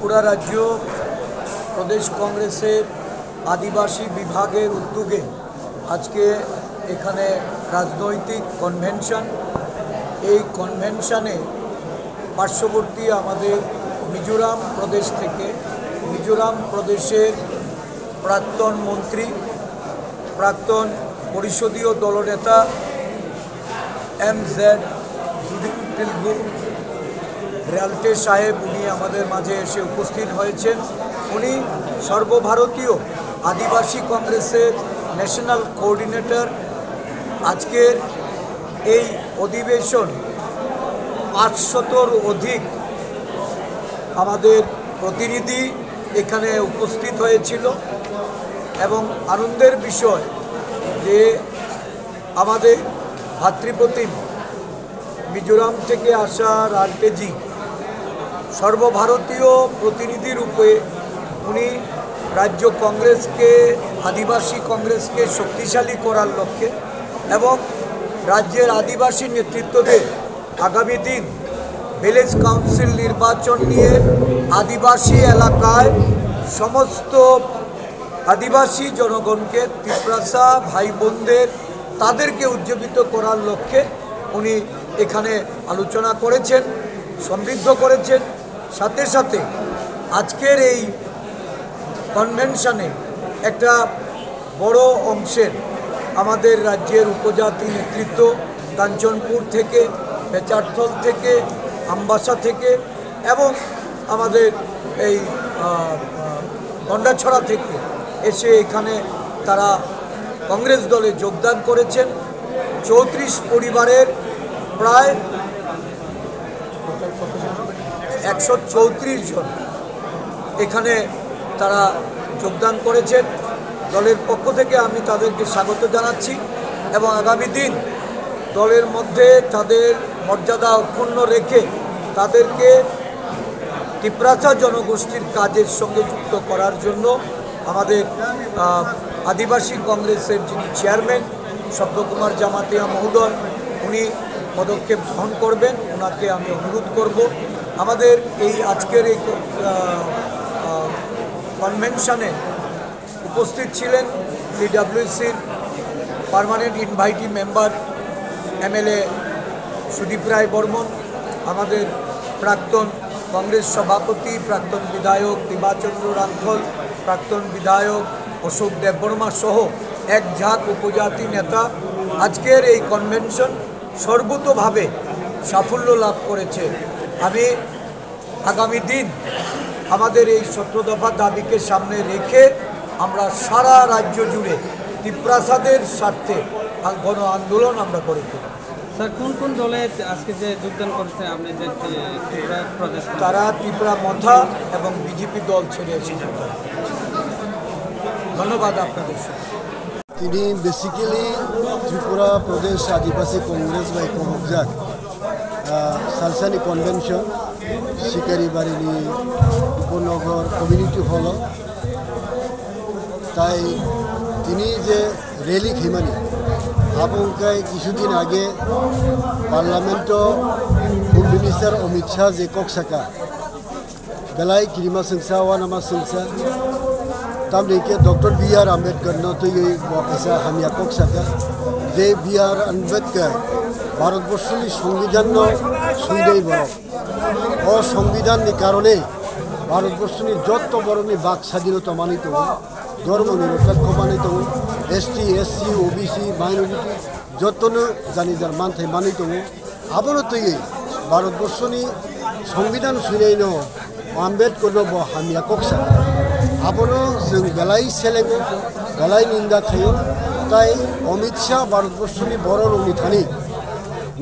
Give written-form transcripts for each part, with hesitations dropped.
ত্রিপুরা রাজ্য প্রদেশ কংগ্রেসের আদিবাসী বিভাগের উদ্যোগে আজকে এখানে রাজনৈতিক কনভেনশন। এই কনভেনশনে পার্শ্ববর্তী আমাদের মিজোরাম প্রদেশ থেকে মিজোরাম প্রদেশের প্রাক্তন মন্ত্রী, প্রাক্তন পরিষদীয় দলনেতা এমজেড জুডিনপিলগু রেলটে সাহেব উনি আমাদের মাঝে এসে উপস্থিত হয়েছেন। উনি সর্বভারতীয় আদিবাসী কংগ্রেসের ন্যাশনাল কোঅর্ডিনেটর। আজকের এই অধিবেশন 500-র অধিক আমাদের প্রতিনিধি এখানে উপস্থিত হয়েছিল এবং আনন্দের বিষয় যে আমাদের ভাতৃপ্রতিম মিজোরাম থেকে আসা রালটেজি সর্বভারতীয় প্রতিনিধি রূপে উনি রাজ্য কংগ্রেসকে, আদিবাসী কংগ্রেসকে শক্তিশালী করার লক্ষ্যে এবং রাজ্যের আদিবাসী নেতৃত্বদের আগামী দিন ভিলেজ কাউন্সিল নির্বাচন নিয়ে আদিবাসী এলাকায় সমস্ত আদিবাসী জনগণকে, ত্রিপ্রাসা ভাই বোনদের তাদেরকে উজ্জীবিত করার লক্ষ্যে উনি এখানে আলোচনা করেছেন, সমৃদ্ধ করেছেন। সাথে সাথে আজকের এই কনভেনশনে একটা বড় অংশের আমাদের রাজ্যের উপজাতি নেতৃত্ব কাঞ্চনপুর থেকে, বেচারথল থেকে, আমবাসা থেকে এবং আমাদের এই গন্ডাছড়া থেকে এসে এখানে তারা কংগ্রেস দলে যোগদান করেছেন। 34 পরিবারের প্রায় 134 জন এখানে তারা যোগদান করেছেন। দলের পক্ষ থেকে আমি তাদেরকে স্বাগত জানাচ্ছি এবং আগামী দিন দলের মধ্যে তাদের মর্যাদা অক্ষুণ্ণ রেখে তাদেরকে ত্রিপ্রাসা জনগোষ্ঠীর কাজের সঙ্গে যুক্ত করার জন্য আমাদের আদিবাসী কংগ্রেসের যিনি চেয়ারম্যান শব্দকুমার জামাতিয়া মহোদয় উনি পদক্ষেপ গ্রহণ করবেন। ওনাকে আমি অনুরোধ করব। আমাদের এই আজকের এই কনভেনশনে উপস্থিত ছিলেন সিডব্লিউসির permanent invitee member MLA Sudip Roy Barman, আমাদের প্রাক্তন কংগ্রেস সভাপতি, প্রাক্তন বিধায়ক দিবাচন্দ্র রাঙ্খল, প্রাক্তন বিধায়ক অশোক দেববর্মা সহ এক ঝাঁক উপজাতি নেতা। আজকের এই কনভেনশন সর্বতোভাবে সাফল্য লাভ করেছে। আমি আগামী দিন আমাদের এই 17 দফা দাবিকে সামনে রেখে আমরা সারা রাজ্য জুড়ে ত্রিপ্রাসাদের স্বার্থে গণ আন্দোলন আমরা করে তুলব। স্যার, কোন কোন দলে আজকে যে যোগদান করছে আপনি যে ত্রিপুরা প্রদেশ? তারা ত্রিপুরা মথা এবং বিজেপি দল ছেড়ে এসেছেন। ধন্যবাদ আপনাদের। তিনি বেসিক্যালি ত্রিপুরা প্রদেশ আদিবাসী কংগ্রেস বা কমকজাক সালসানি কনভেনশন শিকারিবাড়ি উপনগর কমিউনিটি হল, তাই তিনি যে রেলি খেমানি আপনকায় কিছুদিন আগে parliament home minister Amit Shah যে ককসাকা বেলাই কিরিমা সিংসা ওয়ানামা সিংসা তামনিকে ডক্টর বি.আর. আম্বেদকর নতুই বকেসা হামিয়া ককসাকা যে বি.আর. আম্বেদকর ভারতবর্ষের সংবিধান সুইদেই বড় ও সংবিধাননি কারণে ভারতবর্ষের যত বড়নি বাক স্বাধীনতা মানিত, ধর্ম নিরপেক্ষ মানিত, এসটি এসসি ওবিসি মাইনরিটি যতনো জানি যার মানথাই মানিত আবারও তৈরি ভারতবর্ষনি সংবিধান সুইনাইন আম্বেদকর হামিয়া ককসাকা আবারও जों বেলাই সেলেঙ্গো বেলাই নিন্দা খাইও। তাই অমিত শাহ ভারতবর্ষনি বড় রঙি থানি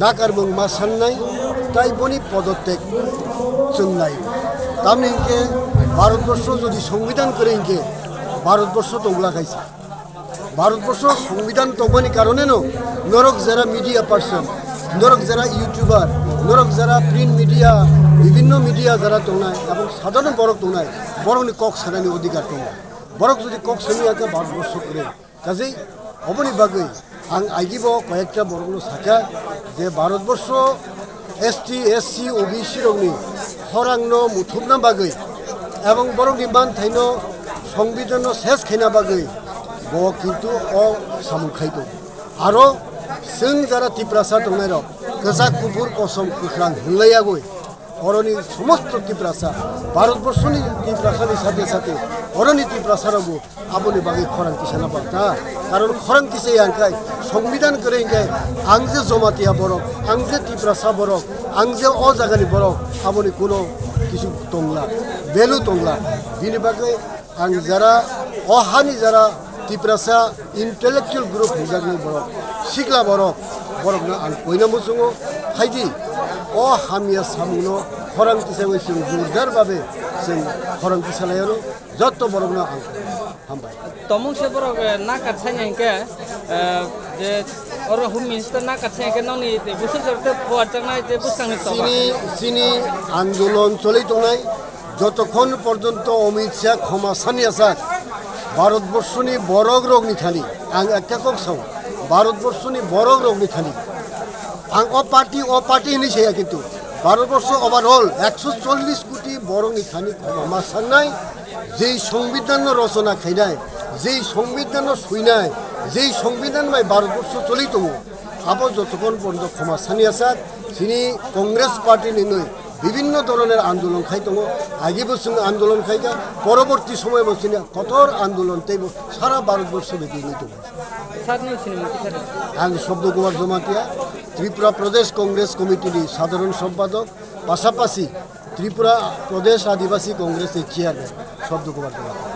নাকারবং মা সান্নাই তাই বনি পদত্যাগ जों নাই। তামনিকে ভারতবর্ষ যদি সংবিধান করে ইনকে ভারতবর্ষ তংলা খাইছে। ভারতবর্ষ সংবিধান তংবানি কারণে নরক যারা মিডিয়া পার্সন, নরক যারা ইউটিউবার, নরক যারা প্রিন্ট মিডিয়া বিভিন্ন মিডিয়া যারা তংনায় এবং সাধারণ বরক তংনায় বরংনি কক সানানি অধিকার দङ। বরক যদি কক সানিয়াকে ভারতবর্ষ করে কাজেই অবনি বাগৈ आं आइगिबो कयेकटा बरगनो साखा जे भारतवर्ष एसटी एससी ओबीसी रंगनि हरांनो मुथुबना बागै এবং বরং ইমান থাইন সংবিধান শেষ খাইনা বাগৈ ব কিন্তু অ সামুং খাইতো আরো जों যারা ত্রিপ্রাসা দंनाय रक गोजा गुफुर कसम कुख्रां हलायागै अरनि समस्त ত্রিপ্রাসা भारतबर्षनि ত্রিপ্রাসাनि साथे साथे अरनि ত্রিপ্রাসাरावबो आबोनि बागै खरां किसाना बाता कारण खरां किसे आंखाय संविधान करेंगाय आंजे जमातिया बरक आंजे ত্রিপ্রাসা बरक आंजे अ जागानि बरक आबोनि कोनो किसु दंला बेलु दंला बिनि बागै आं जारा अहानि जारा ত্রিপ্রাসা इंटेलेक्चुअल ग्रुप हिजागनि बरक सिग्ला बरक बरकनो आं बयनावबो जोङो फायदि अ हामिया सामुनो खरां किसावै जों जोरदार भाबे जों खरां किसालायानो जत्त बरकनो आं हामबाय तमुंसे बरक ना काटसायनायके जे और होम मिनिस्टार ना काटसायनायके नौनि बुसु जरते फुवारजानाय जे बुसांनि तबा सिनि आन्दोलन चलै दंनाय যতক্ষণ পর্যন্ত অমিত শাহ ক্ষমা সানিয়াছা ভারতবর্ষনি বরগ রগনি থানি আং একটা কক সাও ভারতবর্ষনি বরগ রগনি থানি আং অ পার্টি হিনি সেয়া কিন্তু ভারতবর্ষ ওভারঅল 140 কোটি বরগনি থানি ক্ষমা সান্নাই যেই সংবিধান রচনা খাইনায় যেই সংবিধান সুইনায় যেই সংবিধান মাই ভারতবর্ষ চলি দङ আবো যতক্ষণ পর্যন্ত ক্ষমা সানিয়াছা সিনি কংগ্রেস পার্টি নিনই বিভিন্ন ধরনের আন্দোলন খাই দङ আগেবো जों আন্দোলন খাইগা পরবর্তী সময় বসিনা কঠোর আন্দোলন তাইব সারা ভারতবর্ষ বেগে নিত আং শব্দ কুমার জমাতিয়া ত্রিপুরা প্রদেশ কংগ্রেস কমিটির সাধারণ সম্পাদক পাশাপাশি ত্রিপুরা প্রদেশ আদিবাসী কংগ্রেসের চেয়ারম্যান শব্দ কুমার জমাতিয়া।